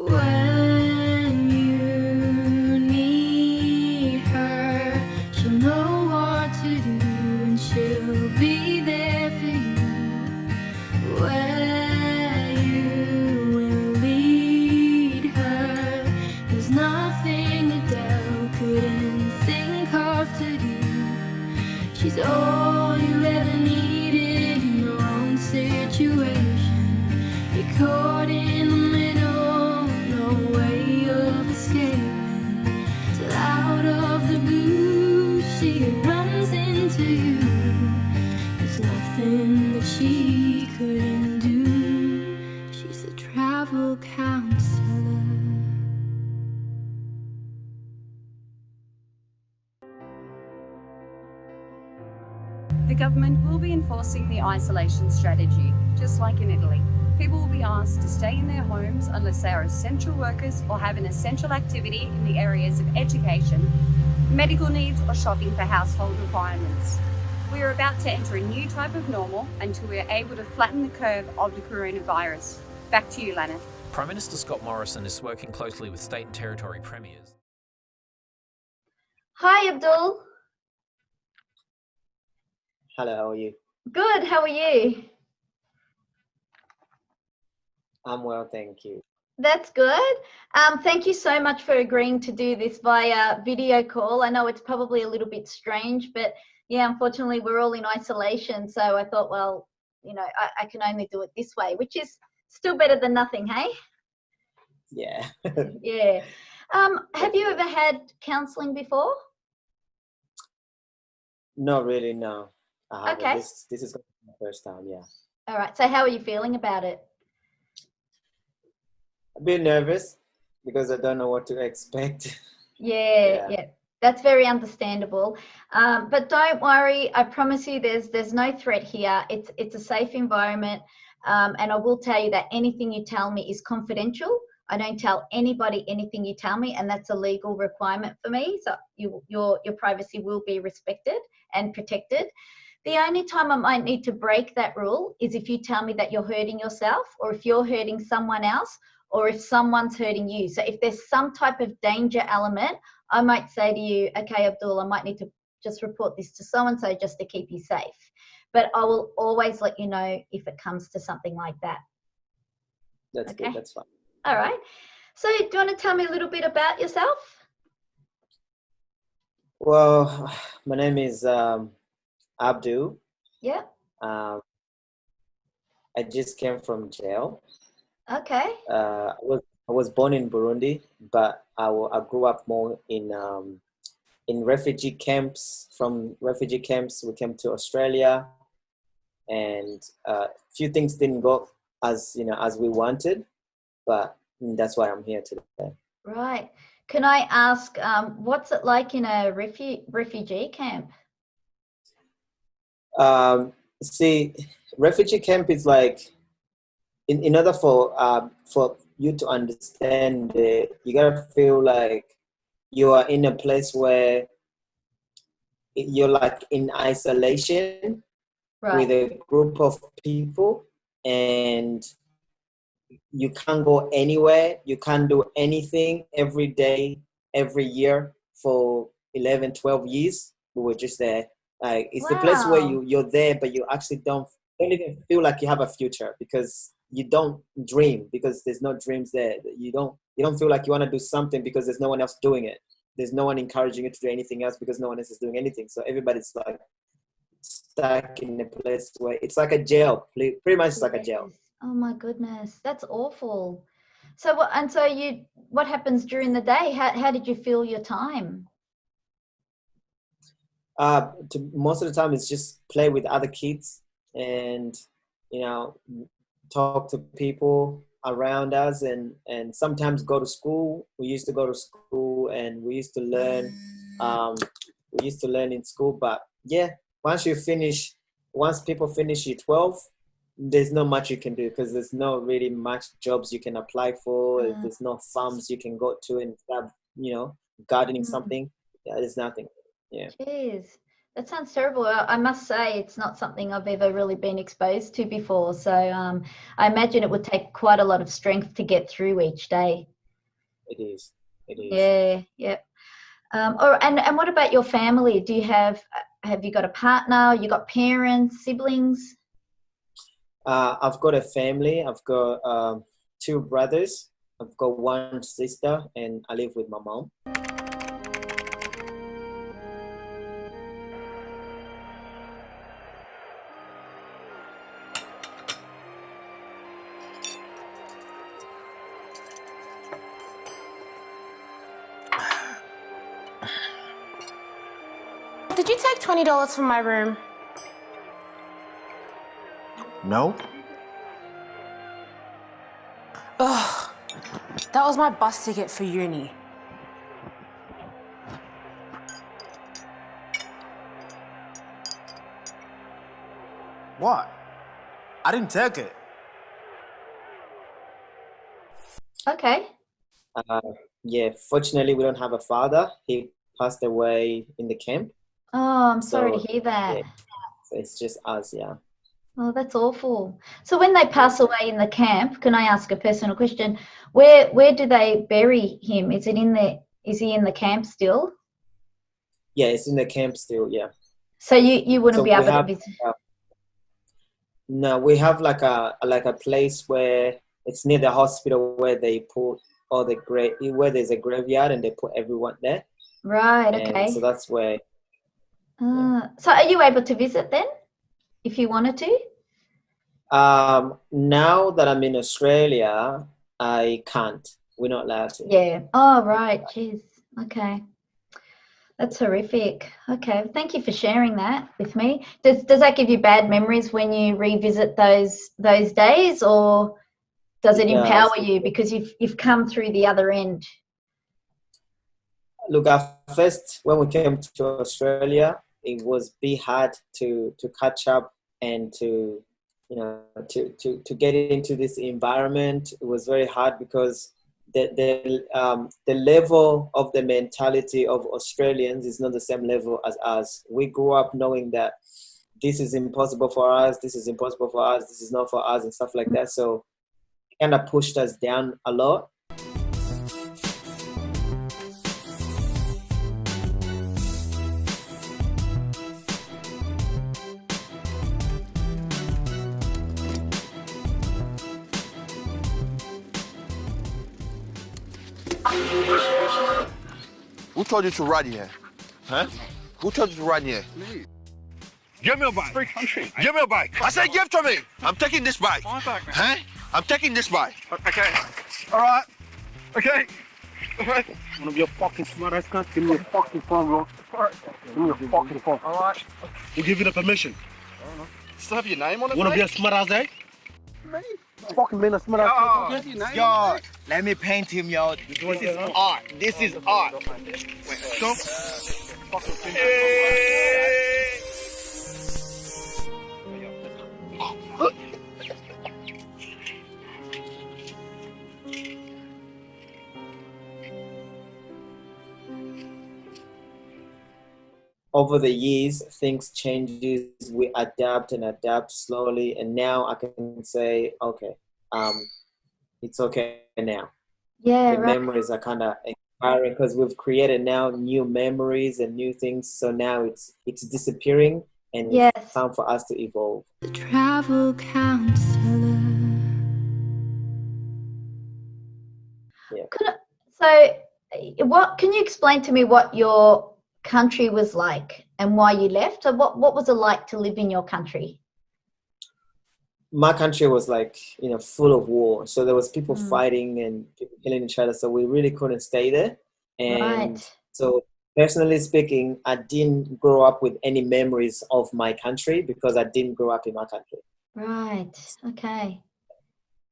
When you need her, she'll know what to do and she'll be there for you. Where you will lead her, there's nothing Adele couldn't think of to do. She's all you ever needed in the wrong situation. You're caught in the middle, no way of escaping. Till out of the blue, she runs into you. There's nothing that she couldn't do. She's a travel counselor. The government will be enforcing the isolation strategy, just like in Italy. People will be asked to stay in their homes unless they are essential workers or have an essential activity in the areas of education, medical needs, or shopping for household requirements. We are about to enter a new type of normal until we are able to flatten the curve of the coronavirus. Back to you, Lana. Prime Minister Scott Morrison is working closely with state and territory premiers. Hi, Abdul. Hello, how are you? Good, how are you? I'm well, thank you. That's good. Thank you so much for agreeing to do this via video call. I know it's probably a little bit strange, but yeah, unfortunately we're all in isolation. So I thought, well, you know, I can only do it this way, which is still better than nothing, hey? Yeah. Yeah. Have you ever had counselling before? Not really, no. I haven't. Okay. This is my first time, yeah. All right. So how are you feeling about it? A bit nervous because I don't know what to expect. Yeah. That's very understandable. But don't worry. I promise you, there's no threat here. It's a safe environment, and I will tell you that anything you tell me is confidential. I don't tell anybody anything you tell me, and that's a legal requirement for me. So your privacy will be respected and protected. The only time I might need to break that rule is if you tell me that you're hurting yourself, or if you're hurting someone else, or if someone's hurting you. So if there's some type of danger element, I might say to you, okay, Abdul, I might need to just report this to so-and-so just to keep you safe. But I will always let you know if it comes to something like that. That's Okay. good, that's fine. All right. So do you want to tell me a little bit about yourself? Well, my name is Abdul. Yeah. I just came from jail. Okay. I was born in Burundi, but I grew up more in refugee camps. From refugee camps, we came to Australia, and a few things didn't go as we wanted, but that's why I'm here today. Right. Can I ask, what's it like in a refugee camp? See, refugee camp is like, in order for you to understand it, you gotta feel like you are in a place where you're like in isolation, Right. with a group of people, and you can't go anywhere, you can't do anything. Every day, every year for 11, 12 years, we were just there. Like, it's the place where you're there, but you actually don't even feel like you have a future, because you don't dream, because there's no dreams there. You don't feel like you want to do something because there's no one else doing it. There's no one encouraging you to do anything else because no one else is doing anything. So everybody's like stuck in a place where it's like a jail. Pretty much it's like a jail. Oh my goodness, that's awful. So what happens during the day? How did you fill your time? Most of the time it's just play with other kids and, talk to people around us, and sometimes go to school. We used to go to school and we used to learn. We used to learn in school, but yeah, once people finish year 12, there's not much you can do, because there's no really much jobs you can apply for. There's no farms you can go to and start, gardening something. Yeah, there's nothing. Yeah. Jeez, that sounds terrible. I must say it's not something I've ever really been exposed to before. So I imagine it would take quite a lot of strength to get through each day. it is. It is. Yeah, yep. And what about your family? Do you have you got a partner? You got parents, siblings? I've got a family. I've got 2 brothers. I've got 1 sister, and I live with my mom. Did you take $20 from my room? No? Ugh, that was my bus ticket for uni. What? I didn't take it. Okay. Yeah, fortunately, we don't have a father. He passed away in the camp. Oh, I'm sorry to So, hear that. yeah, so it's just us, yeah. Oh, that's awful. So when they pass away in the camp, can I ask a personal question? Where do they bury him? Is he in the camp still? Yeah, it's in the camp still, yeah. So you wouldn't So be we able to have, visit. no, we have like a place where it's near the hospital where they put all the where there's a graveyard and they put everyone there. Right, And okay. so that's where. So are you able to visit then, if you wanted to? Now that I'm in Australia, I can't. We're not allowed to. Yeah. Oh, right. Jeez. Okay. That's horrific. Okay. Thank you for sharing that with me. Does that give you bad memories when you revisit those days, or does it empower you because you've come through the other end? Look, at first when we came to Australia, it was be hard to catch up and to to get into this environment. It was very hard because the level of the mentality of Australians is not the same level as us. We grew up knowing that this is impossible for us, this is impossible for us, this is not for us, and stuff like that. So it kind of pushed us down a lot. Who told you to ride here? Huh? Who told you to ride here? Me. Give me a bike. Free country. Give me a bike. I said give to me. I'm taking this bike. My bike, man. Huh? I'm taking this bike. Okay. All right. Okay. All right. One of your fucking smart ass cunts. Give me your fucking phone, bro. All right. Give me your fucking phone. All right. Who give you the permission? I don't know. Still have your name on it, One of mate? your smart ass, eh? Me? Fucking man, a smart ass. Yo. Give your name. Yo, let me paint him, yo. This is art. This is art. Wait, let's go. Fucking thing. Over the years, things changes. We adapt and adapt slowly, and now I can say, okay, it's okay now. Yeah, The right. memories are kind of expiring because we've created now new memories and new things. So now it's disappearing, and Yes. it's time for us to evolve. The Travel Counsellor. What can you explain to me what your country was like and why you left? So what was it like to live in your country? My country was like, full of war. So there was people fighting and people killing each other. So we really couldn't stay there. And Right. so personally speaking, I didn't grow up with any memories of my country because I didn't grow up in my country. Right. Okay.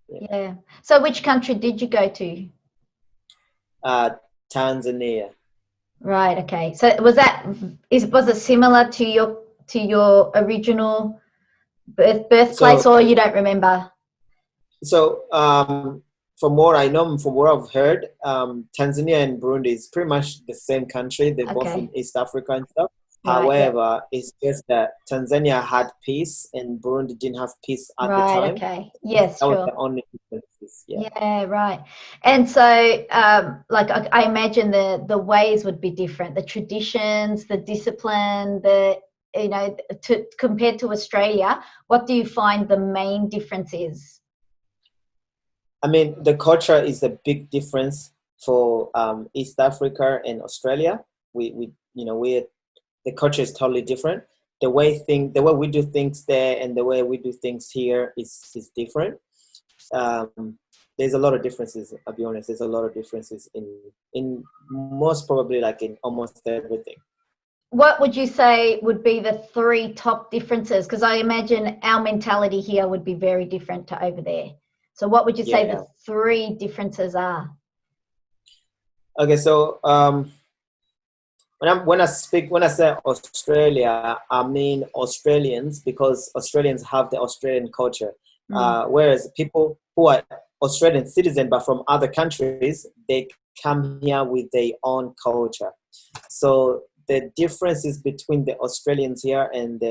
Yeah. Yeah. So which country did you go to? Tanzania. Right. Okay. So was it similar to your original birthplace, or you don't remember? So from what I know, from what I've heard, Tanzania and Burundi is pretty much the same country. They're both in East Africa and stuff. Right, However, it's just that Tanzania had peace and Burundi didn't have peace at the time. Okay. Yes, That was sure. the only difference. Yeah, right. And so, like, I imagine the ways would be different, the traditions, the discipline, compared to Australia. What do you find the main difference is? I mean, the culture is a big difference for East Africa and Australia. The culture is totally different. The way we do things there and the way we do things here is different. There's a lot of differences. I'll be honest. There's a lot of differences in most probably like in almost everything. What would you say would be the 3 top differences? Because I imagine our mentality here would be very different to over there. So what would you say the 3 differences are? Okay, so when I say Australia, I mean Australians, because Australians have the Australian culture. Whereas people who are Australian citizens but from other countries, they come here with their own culture. So the differences between the Australians here and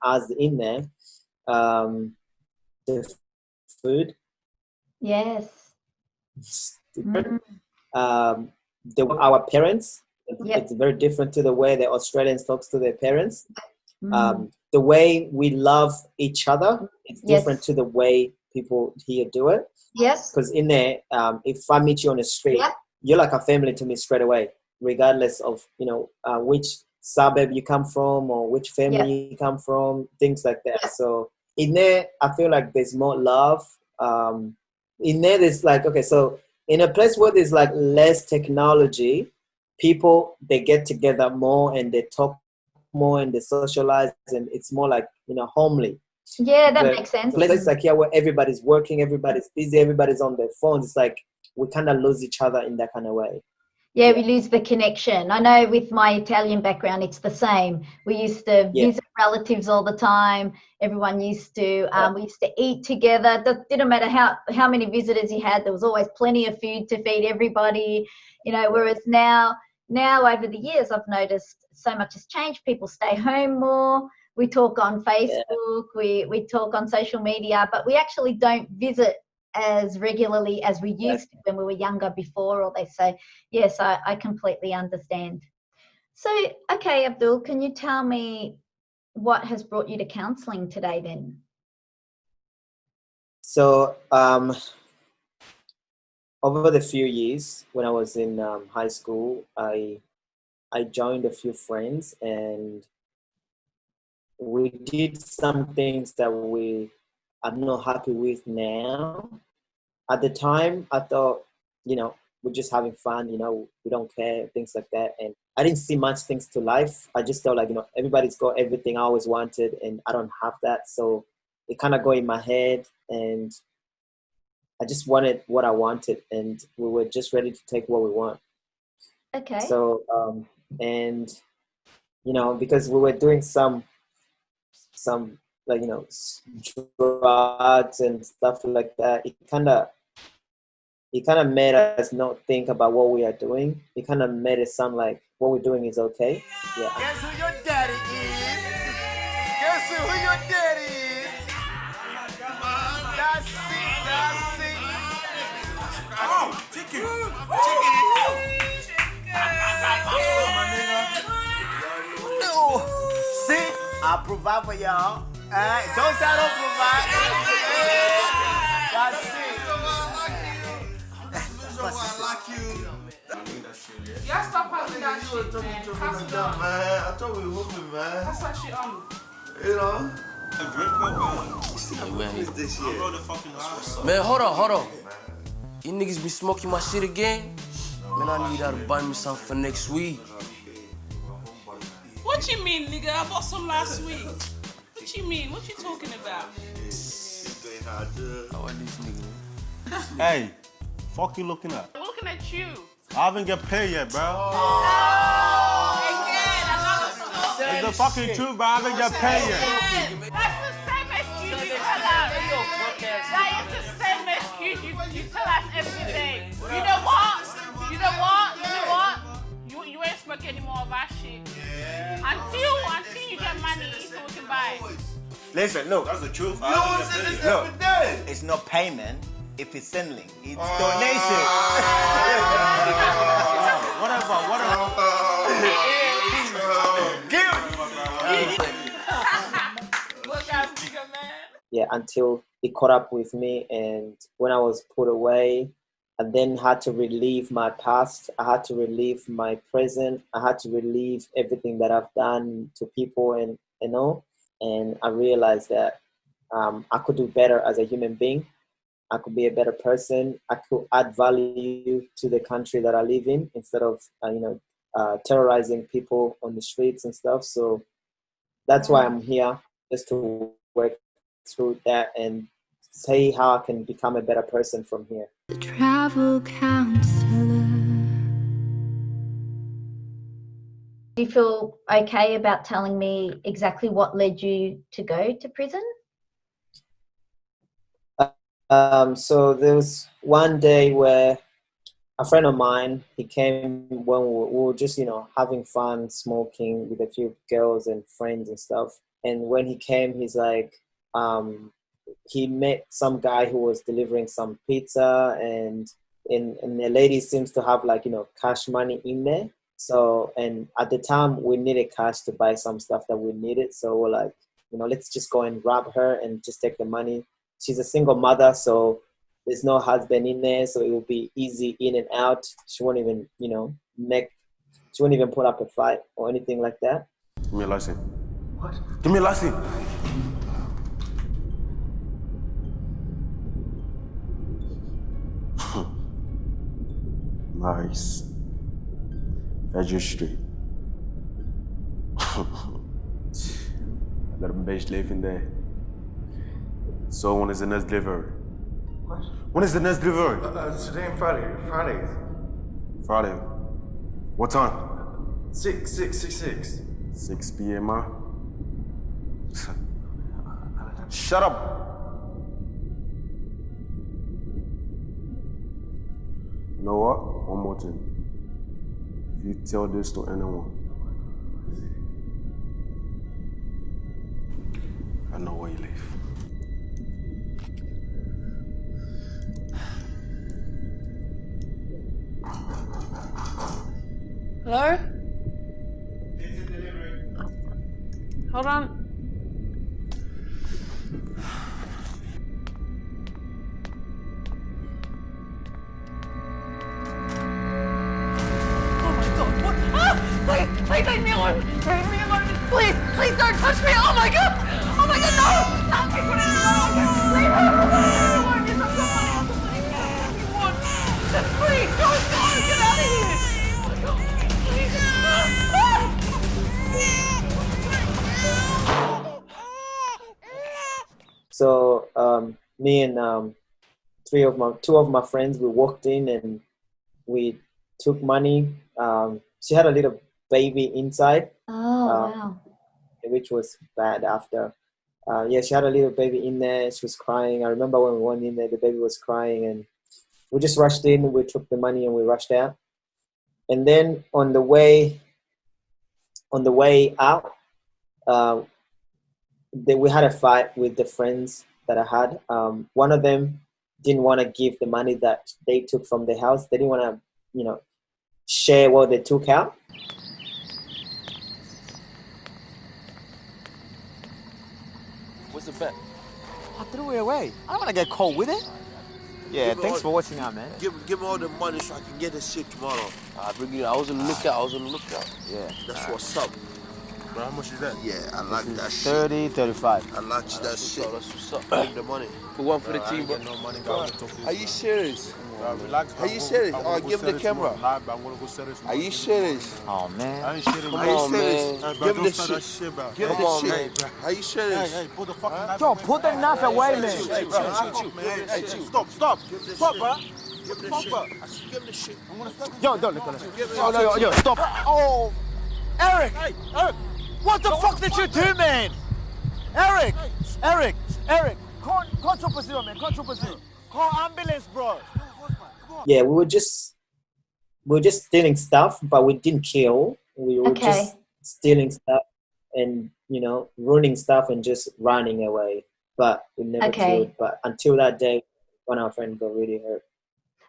us in there, the food. Yes. Our parents. It's very different to the way the Australians talk to their parents. The way we love each other is different to the way people here do it. Yes. Because in there, if I meet you on the street, you're like a family to me straight away, regardless of which suburb you come from or which family you come from, things like that. So in there, I feel like there's more love. In there, there's like, okay, so in a place where there's like less technology, people, they get together more and they talk more and they socialize, and it's more like homely. Yeah, that makes sense. Places like here where everybody's working, everybody's busy, everybody's on their phones, it's like we kind of lose each other in that kind of way. Yeah, we lose the connection. I know with my Italian background, it's the same. We used to visit relatives all the time. Everyone used to, we used to eat together. It didn't matter how many visitors you had. There was always plenty of food to feed everybody, whereas now over the years, I've noticed so much has changed. People stay home more. We talk on Facebook, we talk on social media, but we actually don't visit as regularly as we used to when we were younger before all this. So yes, I completely understand. So, okay, Abdul, can you tell me what has brought you to counselling today then? So over the few years when I was in high school, I joined a few friends and we did some things that we are not happy with now. At the time, I thought, we're just having fun, we don't care, things like that. And I didn't see much things to life. I just felt like, everybody's got everything I always wanted and I don't have that. So it kind of got in my head and I just wanted what I wanted and we were just ready to take what we want. Okay. So, and, because we were doing some like, drugs and stuff like that, it kind of made us not think about what we are doing. It kind of made it sound like what we're doing is okay. Yeah. Guess who your daddy is? Guess who your daddy is? That's it. Oh, chicken. No. See, I provide for y'all. Don't say I don't provide. That's it. Y'all stop having that shit, man. Pass it on. Man, I thought we were hooping, man. Pass that shit on. Man, hold on. You niggas be smoking my shit again? Man, I need y'all to buy me some for next week. What you mean, nigga? I bought some last week. What you mean? What you talking about? How are these niggas? Hey, fuck you looking at? I'm looking at you. I haven't get paid yet, bro. Again, another story. It's the fucking truth, but I haven't get paid yet. That's the same excuse you tell us. That is the same excuse you tell us every day. You know what? You ain't smoking any more of our shit. Until you get money, so we can buy it. Listen, look. That's the truth. You always say this every day. It's not payment. If it's sending, it's donation. Whatever. Yeah, until it caught up with me, and when I was put away, I then had to relieve my past. I had to relieve my present. I had to relieve everything that I've done to people, and And I realized that I could do better as a human being. I could be a better person. I could add value to the country that I live in instead of terrorizing people on the streets and stuff. So that's why I'm here, just to work through that and see how I can become a better person from here. The Travel Counsellor. Do you feel okay about telling me exactly what led you to go to prison? So there was one day where a friend of mine, he came when we were just, having fun, smoking with a few girls and friends and stuff. And when he came, he's like, he met some guy who was delivering some pizza, and the lady seems to have cash money in there. So, and at the time we needed cash to buy some stuff that we needed. So we're like, let's just go and rob her and just take the money. She's a single mother, so there's no husband in there, so it will be easy in and out. She won't even, she won't even put up a fight or anything like that. Give me a license. What? Give me a license. Nice. Federal Street. Let hem beest leven there. So when is the next delivery? What? When is the next delivery? Today and Friday. Fridays. Friday. What time? 6 p.m. Huh? Shut up. You know what? One more thing. If you tell this to anyone, I know where you live. Hello? Hold on. Oh my God, what? Ah! Please leave me alone! Leave me alone! Please don't touch me! Oh my God! Oh my God, no! Stop me! Leave her alone! Yes, I've got money! I've got money! What do you want? Just please, don't go! Get out of here! Oh my God, please! So me and two of my friends, we walked in and we took money. She had a little baby inside. Oh, wow. Which was bad after. She had a little baby in there. She was crying. I remember when we went in there, the baby was crying, and we just rushed in. We took the money and we rushed out. And then on the way out, we had a fight with the friends that I had. One of them didn't want to give the money that they took from the house. They didn't want to, share what they took out. What's the bet? I threw it away. I don't want to get caught with it. Yeah, thanks for watching out, man. Give me all the money so I can get this shit tomorrow. I was on the lookout. Yeah. That's what's up. Bro, how much is that? Yeah, I like that shit. 30, 35. I like that shit. That's what's up. Take the money. Put one for the team, bro. No money, Are you serious? Relax, Are you serious? Oh, give me the camera. Nah, I'm gonna go sell this. Are you serious? Oh, man. I ain't shitting, Come Are you on, serious? man. Give me the Don't start shit. that shit, bro. Give me Come on, the man. shit. Are you serious? Hey, put the fucking knife. Yo, put the knife away, man. Hey, Stop. Stop, bro. Give me the shit. Give me the shit. I'm gonna stop. Yo, don't look at it. Yo, stop. Oh, Eric. Hey, Eric. What the fuck did you do, man? Eric. Control position, man. Control position. Call ambulance, bro. Yeah, we were just stealing stuff, but we didn't kill. We were just stealing stuff and, ruining stuff and just running away. But we never killed. But until that day, one of our friends got really hurt.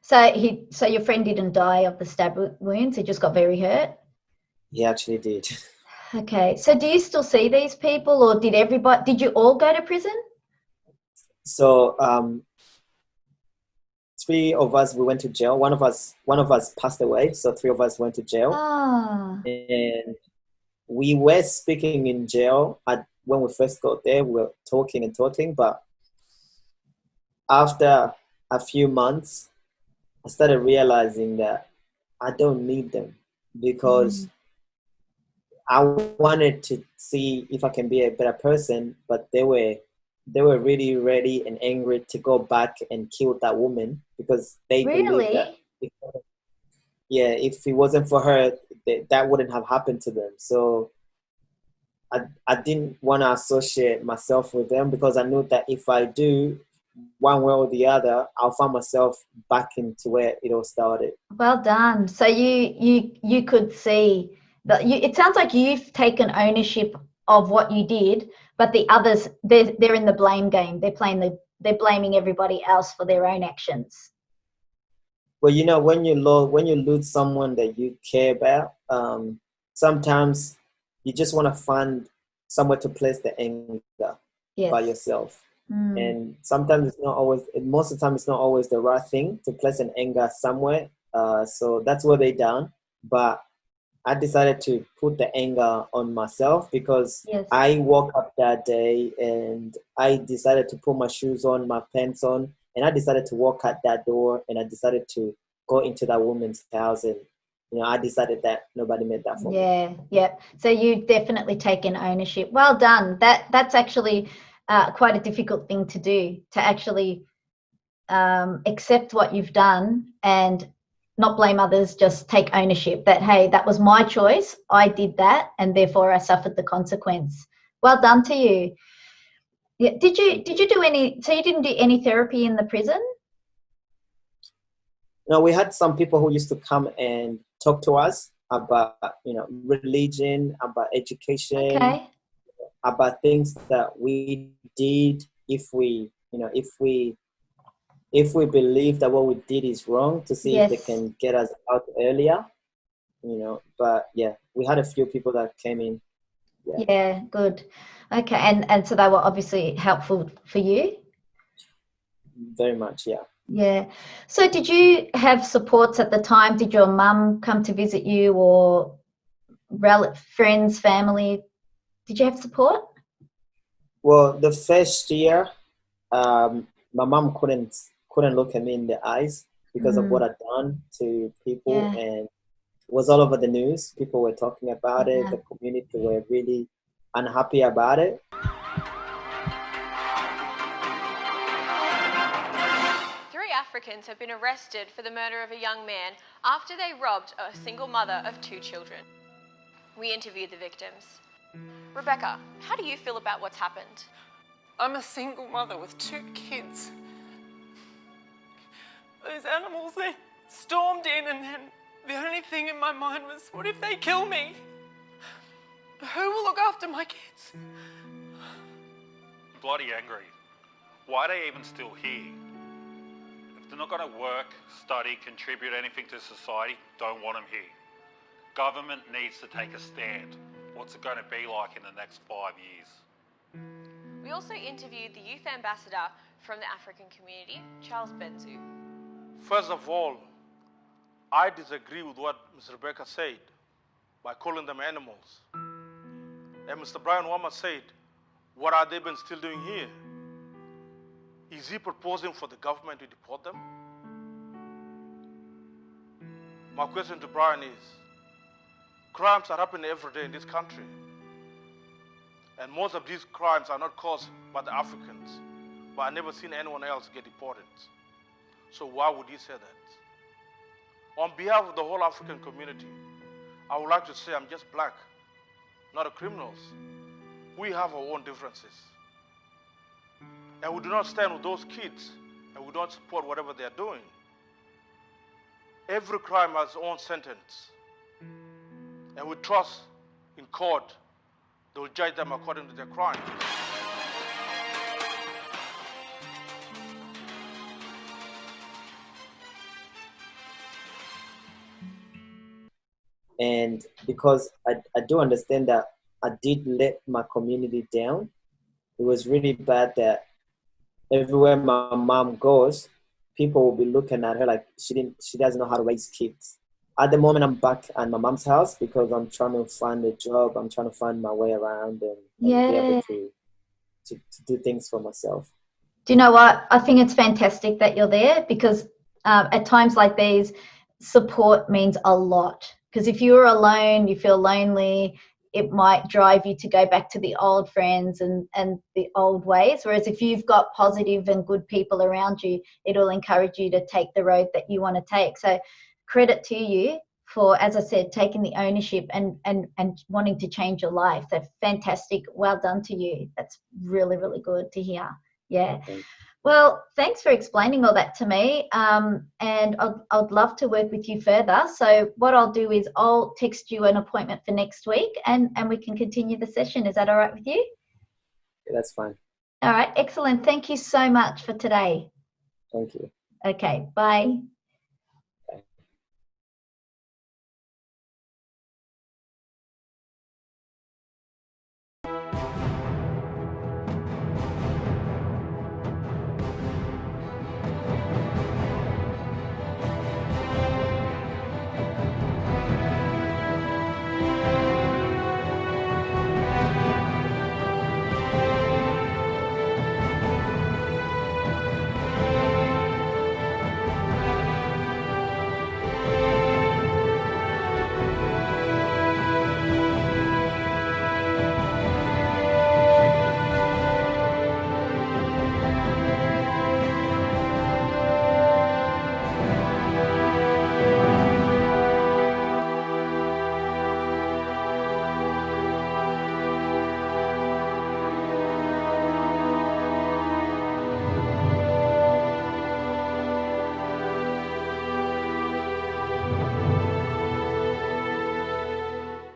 So your friend didn't die of the stab wounds, he just got very hurt? He actually did. Okay, so do you still see these people, or did you all go to prison? So 3 of us, we went to jail. One of us passed away, so 3 of us went to jail. And we were speaking in jail when we first got there. We were talking, but after a few months, I started realizing that I don't need them, because I wanted to see if I can be a better person, but they were really ready and angry to go back and kill that woman, because they believe that if it wasn't for her, that wouldn't have happened to them. So I didn't want to associate myself with them, because I knew that if I do, one way or the other, I'll find myself back into where it all started. Well done. So you could see that it sounds like you've taken ownership of what you did, but the others, they're in the blame game. They're blaming everybody else for their own actions. Well, you know, when you lose someone that you care about, sometimes you just want to find somewhere to place the anger by yourself. And sometimes it's not always, most of the time it's not always the right thing to place an anger somewhere. So that's what they done. But I decided to put the anger on myself, because I woke up that day and I decided to put my shoes on, my pants on, and I decided to walk out that door, and I decided to go into that woman's house, and I decided that nobody made that for me. Yeah. So you've definitely taken ownership. Well done. That's actually quite a difficult thing to do, to actually accept what you've done and not blame others, just take ownership that, hey, that was my choice, I did that, and therefore I suffered the consequence. Well done to you. Yeah. Did you do any, so you didn't do any therapy in the prison? No, we had some people who used to come and talk to us about, religion, about education, about things that we did if we believe that what we did is wrong, to see if they can get us out earlier, But yeah, we had a few people that came in. Yeah, good. Okay, and so they were obviously helpful for you? Very much, yeah. Yeah. So did you have supports at the time? Did your mum come to visit you, or friends, family? Did you have support? Well, the first year, my mum couldn't look at me in the eyes because of what I'd done to people, and it was all over the news. People were talking about it. The community were really unhappy about it. Africans have been arrested for the murder of a young man after they robbed a single mother of 2 children. We interviewed the victims. Rebecca, how do you feel about what's happened? I'm a single mother with 2 kids. Those animals, they stormed in, and then the only thing in my mind was, what if they kill me? Who will look after my kids? Bloody angry. Why are they even still here? If they're not going to work, study, contribute anything to society, don't want them here. Government needs to take a stand. What's it going to be like in the next 5 years? We also interviewed the youth ambassador from the African community, Charles Benzu. First of all, I disagree with what Ms. Rebecca said by calling them animals. And Mr. Brian Wama said, what are they been still doing here? Is he proposing for the government to deport them? My question to Brian is, crimes are happening every day in this country. And most of these crimes are not caused by the Africans, but I've never seen anyone else get deported. So why would he say that? On behalf of the whole African community, I would like to say I'm just black, not a criminals. We have our own differences. And we do not stand with those kids, and we don't support whatever they're doing. Every crime has its own sentence. And we trust in court, they will judge them according to their crimes. And because I do understand that I did let my community down, it was really bad that everywhere my mom goes, people will be looking at her like she doesn't know how to raise kids. At the moment, I'm back at my mom's house because I'm trying to find a job. I'm trying to find my way around and be able to do things for myself. Do you know what? I think it's fantastic that you're there, because at times like these, support means a lot. Because if you're alone, you feel lonely, it might drive you to go back to the old friends and the old ways. Whereas if you've got positive and good people around you, it'll encourage you to take the road that you want to take. So credit to you for, as I said, taking the ownership and wanting to change your life. So fantastic. Well done to you. That's really, really good to hear. Yeah. Well, thanks for explaining all that to me. And I'd love to work with you further. So what I'll do is I'll text you an appointment for next week and we can continue the session. Is that all right with you? Yeah, that's fine. All right. Excellent. Thank you so much for today. Thank you. Okay. Bye.